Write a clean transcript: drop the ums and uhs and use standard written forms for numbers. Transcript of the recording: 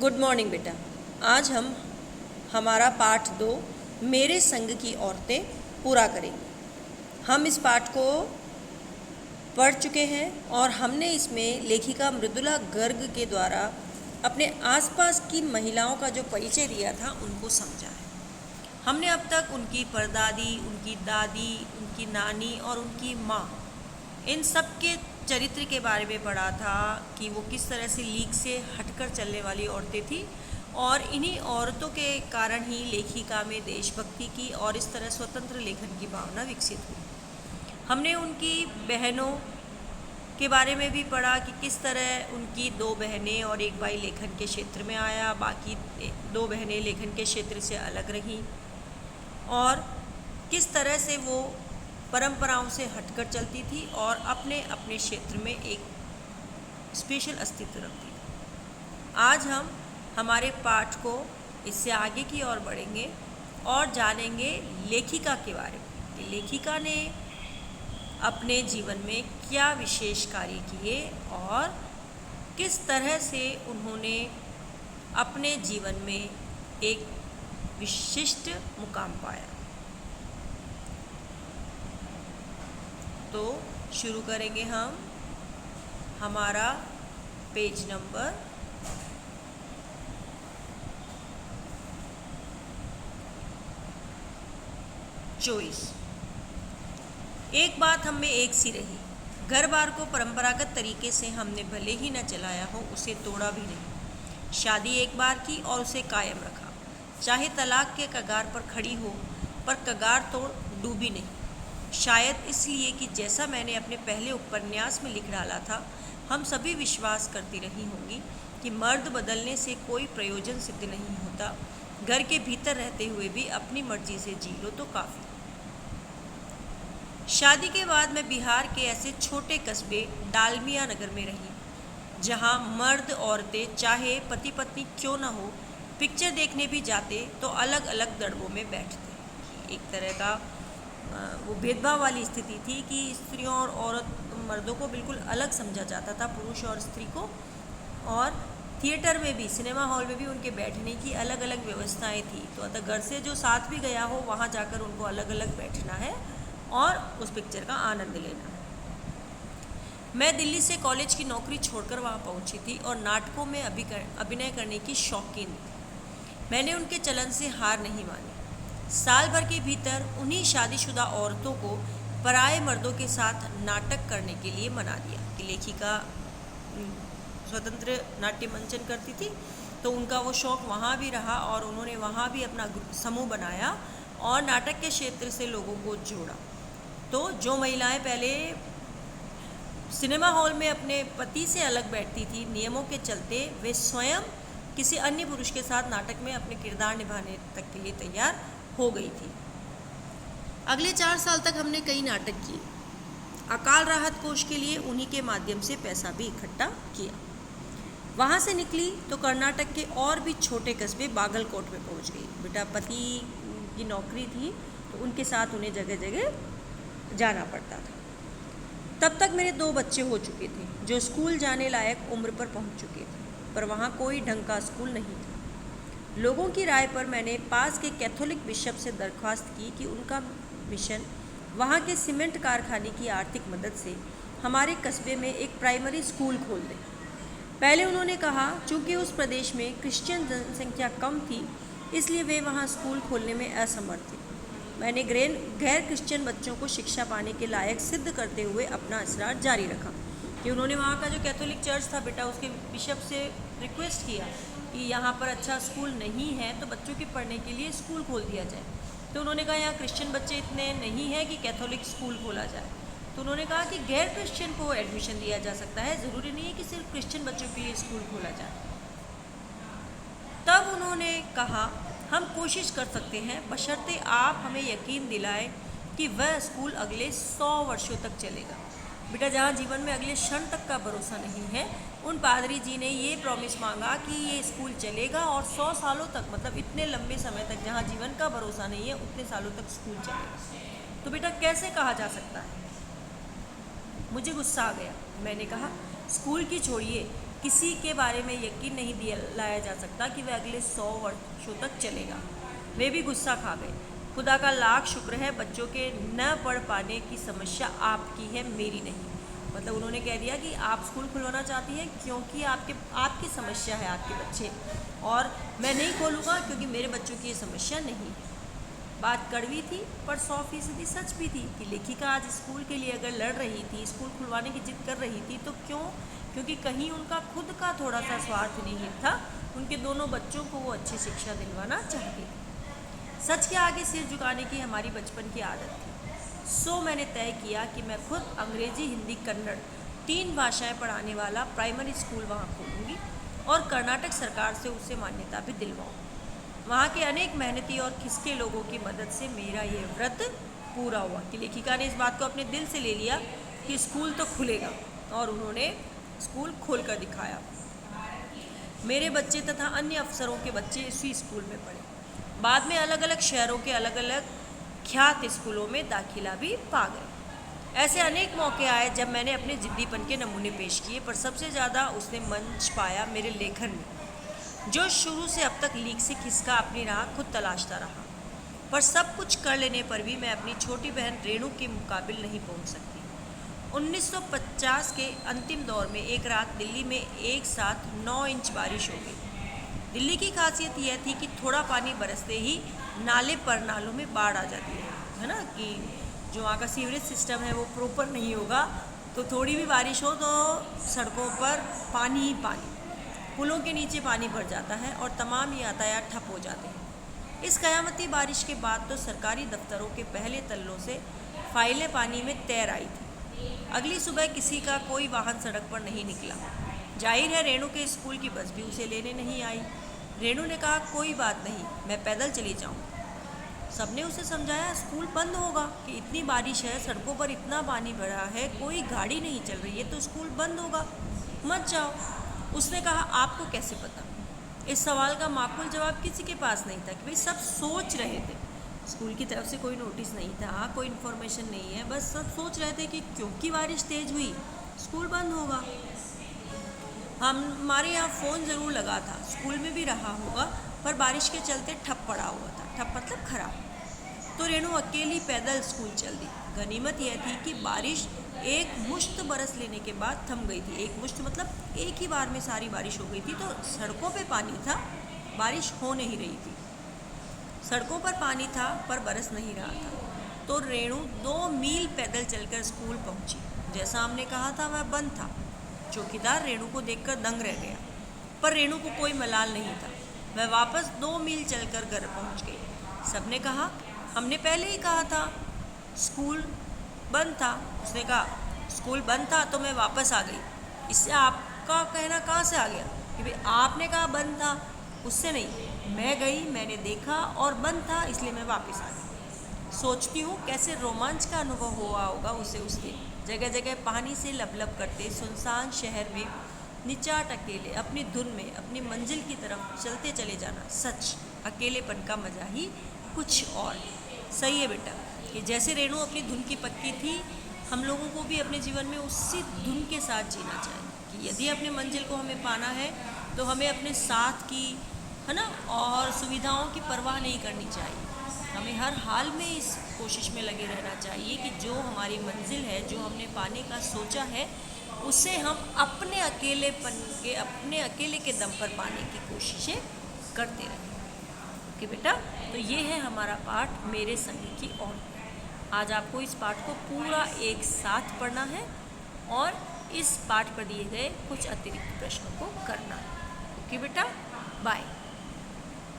Good morning बेटा। आज हम हमारा पाठ 2 मेरे संग की औरतें पूरा करेंगे। हम इस पाठ को पढ़ चुके हैं और हमने इसमें लेखिका मृदुला गर्ग के द्वारा अपने आसपास की महिलाओं का जो परिचय दिया था उनको समझा है। हमने अब तक उनकी परदादी, उनकी दादी, उनकी नानी और उनकी माँ, इन सब के चरित्र के बारे में पढ़ा था कि वो किस तरह से लीक से हटकर चलने वाली औरतें थी और इन्हीं औरतों के कारण ही लेखिका में देशभक्ति की और इस तरह स्वतंत्र लेखन की भावना विकसित हुई। हमने उनकी बहनों के बारे में भी पढ़ा कि किस तरह उनकी 2 बहनें और 1 भाई लेखन के क्षेत्र में आया, बाकी 2 बहनें लेखन के क्षेत्र से अलग रहीं और किस तरह से वो परंपराओं से हटकर चलती थी और अपने अपने क्षेत्र में एक स्पेशल अस्तित्व रखती थी। आज हम हमारे पाठ को इससे आगे की ओर बढ़ेंगे और जानेंगे लेखिका के बारे में कि लेखिका ने अपने जीवन में क्या विशेष कार्य किए और किस तरह से उन्होंने अपने जीवन में एक विशिष्ट मुकाम पाया। तो शुरू करेंगे हम हमारा पेज नंबर 24। एक बात हम में एक सी रही, घर बार को परंपरागत तरीके से हमने भले ही न चलाया हो, उसे तोड़ा भी नहीं। शादी एक बार की और उसे कायम रखा, चाहे तलाक के कगार पर खड़ी हो, पर कगार तोड़ डूबी नहीं। शायद इसलिए कि जैसा मैंने अपने पहले उपन्यास में लिख डाला था, हम सभी विश्वास करती रही होंगी कि मर्द बदलने से कोई प्रयोजन सिद्ध नहीं होता। घर के भीतर रहते हुए भी अपनी मर्जी से जी लो तो काफ़ी। शादी के बाद मैं बिहार के ऐसे छोटे कस्बे डालमिया नगर में रही, जहाँ मर्द औरतें चाहे पति पत्नी क्यों न हो, पिक्चर देखने भी जाते तो अलग अलग दड़बों में बैठते। एक तरह का वो भेदभाव वाली स्थिति थी कि स्त्रियों और औरत मर्दों को बिल्कुल अलग समझा जाता था, पुरुष और स्त्री को। और थिएटर में भी, सिनेमा हॉल में भी उनके बैठने की अलग अलग व्यवस्थाएं थी। तो अतः घर से जो साथ भी गया हो, वहाँ जाकर उनको अलग अलग बैठना है और उस पिक्चर का आनंद लेना है। मैं दिल्ली से कॉलेज की नौकरी छोड़कर वहाँ पहुँची थी और नाटकों में अभिनय करने की शौकीन थी। मैंने उनके चलन से हार नहीं मानी। साल भर के भीतर उन्हीं शादीशुदा औरतों को पराये मर्दों के साथ नाटक करने के लिए मना दिया कि लेखिका स्वतंत्र नाट्य मंचन करती थी, तो उनका वो शौक़ वहाँ भी रहा और उन्होंने वहाँ भी अपना समूह बनाया और नाटक के क्षेत्र से लोगों को जोड़ा। तो जो महिलाएं पहले सिनेमा हॉल में अपने पति से अलग बैठती थी, नियमों के चलते वे स्वयं किसी अन्य पुरुष के साथ नाटक में अपने किरदार निभाने तक के लिए तैयार हो गई थी। अगले 4 साल तक हमने कई नाटक किए। अकाल राहत कोष के लिए उन्हीं के माध्यम से पैसा भी इकट्ठा किया। वहाँ से निकली तो कर्नाटक के और भी छोटे कस्बे बागलकोट में पहुँच गई। बेटा पति की नौकरी थी तो उनके साथ उन्हें जगह जगह जाना पड़ता था। तब तक मेरे 2 बच्चे हो चुके थे जो स्कूल जाने लायक उम्र पर पहुँच चुके थे, पर वहाँ कोई ढंग का स्कूल नहीं था। लोगों की राय पर मैंने पास के कैथोलिक बिशप से दरख्वास्त की कि उनका मिशन वहाँ के सीमेंट कारखाने की आर्थिक मदद से हमारे कस्बे में एक प्राइमरी स्कूल खोल दें। पहले उन्होंने कहा चूँकि उस प्रदेश में क्रिश्चियन जनसंख्या कम थी, इसलिए वे वहाँ स्कूल खोलने में असमर्थ थे। मैंने गैर क्रिश्चियन बच्चों को शिक्षा पाने के लायक सिद्ध करते हुए अपना असरार जारी रखा कि उन्होंने वहाँ का जो कैथोलिक चर्च था बेटा, उसके बिशप से रिक्वेस्ट किया कि यहाँ पर अच्छा स्कूल नहीं है तो बच्चों के पढ़ने के लिए स्कूल खोल दिया जाए। तो उन्होंने कहा यहाँ क्रिश्चियन बच्चे इतने नहीं हैं कि कैथोलिक स्कूल खोला जाए। तो उन्होंने कहा कि गैर क्रिश्चियन को एडमिशन दिया जा सकता है, ज़रूरी नहीं है कि सिर्फ क्रिश्चियन बच्चों के लिए स्कूल खोला जाए। तब उन्होंने कहा हम कोशिश कर सकते हैं, बशर्ते आप हमें यकीन दिलाएं कि वह स्कूल अगले 100 वर्षों तक चलेगा। बेटा जहाँ जीवन में अगले क्षण तक का भरोसा नहीं है, उन पादरी जी ने ये प्रॉमिस मांगा कि ये स्कूल चलेगा और 100 सालों तक, मतलब इतने लंबे समय तक जहाँ जीवन का भरोसा नहीं है उतने सालों तक स्कूल चलेगा। तो बेटा कैसे कहा जा सकता है? मुझे गुस्सा आ गया। मैंने कहा स्कूल की छोड़िए, किसी के बारे में यकीन नहीं दिलाया जा सकता कि वह अगले 100 वर्षों तक चलेगा। वे भी गुस्सा खा गए। खुदा का लाख शुक्र है बच्चों के न पढ़ पाने की समस्या आपकी है, मेरी नहीं। मतलब उन्होंने कह दिया कि आप स्कूल खुलवाना चाहती हैं क्योंकि आपकी समस्या है, आपके बच्चे, और मैं नहीं खोलूँगा क्योंकि मेरे बच्चों की ये समस्या नहीं है। बात कड़वी थी पर 100% सच भी थी कि लेखिका आज स्कूल के लिए अगर लड़ रही थी, स्कूल खुलवाने की जिद कर रही थी, तो क्यों? क्योंकि कहीं उनका खुद का थोड़ा सा स्वार्थ निहित था। उनके दोनों बच्चों को वो अच्छी शिक्षा दिलवाना चाहती थी। सच के आगे सिर झुकाने की हमारी बचपन की आदत थी। सो मैंने तय किया कि मैं खुद अंग्रेजी, हिंदी, कन्नड़ 3 भाषाएं पढ़ाने वाला प्राइमरी स्कूल वहाँ खोलूँगी और कर्नाटक सरकार से उसे मान्यता भी दिलवाऊँ। वहाँ के अनेक मेहनती और खिसके लोगों की मदद से मेरा ये व्रत पूरा हुआ कि लेखिका ने इस बात को अपने दिल से ले लिया कि स्कूल तो खुलेगा, और उन्होंने स्कूल खोल कर दिखाया। मेरे बच्चे तथा अन्य अफसरों के बच्चे इसी स्कूल में पढ़े। बाद में अलग अलग शहरों के अलग अलग ख्यात स्कूलों में दाखिला भी पा गए। ऐसे अनेक मौके आए जब मैंने अपने जिद्दीपन के नमूने पेश किए, पर सबसे ज़्यादा उसने मंच पाया मेरे लेखन में, जो शुरू से अब तक लीक से खिसका अपनी राह खुद तलाशता रहा। पर सब कुछ कर लेने पर भी मैं अपनी छोटी बहन रेणु के मुकाबिल नहीं पहुंच सकती। 1950 के अंतिम दौर में एक रात दिल्ली में एक साथ 9 इंच बारिश हो गई। दिल्ली की खासियत यह थी कि थोड़ा पानी बरसते ही नाले पर नालों में बाढ़ आ जाती है ना, कि जो वहाँ का सीवरेज सिस्टम है वो प्रॉपर नहीं होगा, तो थोड़ी भी बारिश हो तो सड़कों पर पानी ही पानी, पुलों के नीचे पानी भर जाता है और तमाम यातायात ठप हो जाते हैं। इस कयामती बारिश के बाद तो सरकारी दफ्तरों के पहले तल्लों से फाइलें पानी में तैर आई थी। अगली सुबह किसी का कोई वाहन सड़क पर नहीं निकला। जाहिर है रेणु के स्कूल की बस भी उसे लेने नहीं आई। रेणु ने कहा, कोई बात नहीं, मैं पैदल चली जाऊँ। सबने उसे समझाया स्कूल बंद होगा, कि इतनी बारिश है, सड़कों पर इतना पानी भरा है, कोई गाड़ी नहीं चल रही है, तो स्कूल बंद होगा, मत जाओ। उसने कहा, आपको कैसे पता? इस सवाल का माकूल जवाब किसी के पास नहीं था कि भाई सब सोच रहे थे। स्कूल की तरफ से कोई नोटिस नहीं था, कोई इन्फॉर्मेशन नहीं है, बस सब सोच रहे थे कि क्योंकि बारिश तेज़ हुई स्कूल बंद होगा। हमारे यहाँ फ़ोन ज़रूर लगा था, स्कूल में भी रहा होगा, पर बारिश के चलते ठप पड़ा हुआ था। ठप मतलब खराब। तो रेणु अकेली पैदल स्कूल चल दी। गनीमत यह थी कि बारिश एक मुश्त बरस लेने के बाद थम गई थी। एक मुश्त मतलब एक ही बार में सारी बारिश हो गई थी, तो सड़कों पे पानी था, बारिश हो नहीं रही थी। सड़कों पर पानी था पर बरस नहीं रहा था। तो रेणु 2 मील पैदल चलकर स्कूल पहुंची। जैसा हमने कहा था वह बंद था। चौकीदार रेणु को देखकर दंग रह गया, पर रेणु को कोई मलाल नहीं था। वह वापस 2 मील चलकर घर पहुंच गई। सबने कहा, हमने पहले ही कहा था स्कूल बंद था। उसने कहा, स्कूल बंद था तो मैं वापस आ गई। इससे आपका कहना कहाँ से आ गया कि भाई आपने कहा बंद था? उससे नहीं, मैं गई, मैंने देखा और बंद था, इसलिए मैं वापस आ गई। सोचती हूँ कैसे रोमांच का अनुभव हुआ होगा उसे उस दिन। जगह जगह पानी से लबलब करते सुनसान शहर में निचाट अकेले अपनी धुन में अपनी मंजिल की तरफ चलते चले जाना। सच अकेलेपन का मजा ही कुछ और। सही है बेटा, कि जैसे रेणु अपनी धुन की पक्की थी, हम लोगों को भी अपने जीवन में उसी धुन के साथ जीना चाहिए कि यदि अपने मंजिल को हमें पाना है तो हमें अपने साथ की, है ना, और सुविधाओं की परवाह नहीं करनी चाहिए। हमें हर हाल में इस कोशिश में लगे रहना चाहिए कि जो हमारी मंजिल है, जो हमने पाने का सोचा है, उसे हम अपने अकेलेपन के, अपने अकेले के दम पर पाने की कोशिशें करते रहें। ओके बेटा, तो ये है हमारा पाठ मेरे संग की ओर। आज आपको इस पाठ को पूरा एक साथ पढ़ना है और इस पाठ पर दिए गए कुछ अतिरिक्त प्रश्नों को करना है। ओके बेटा, बाय।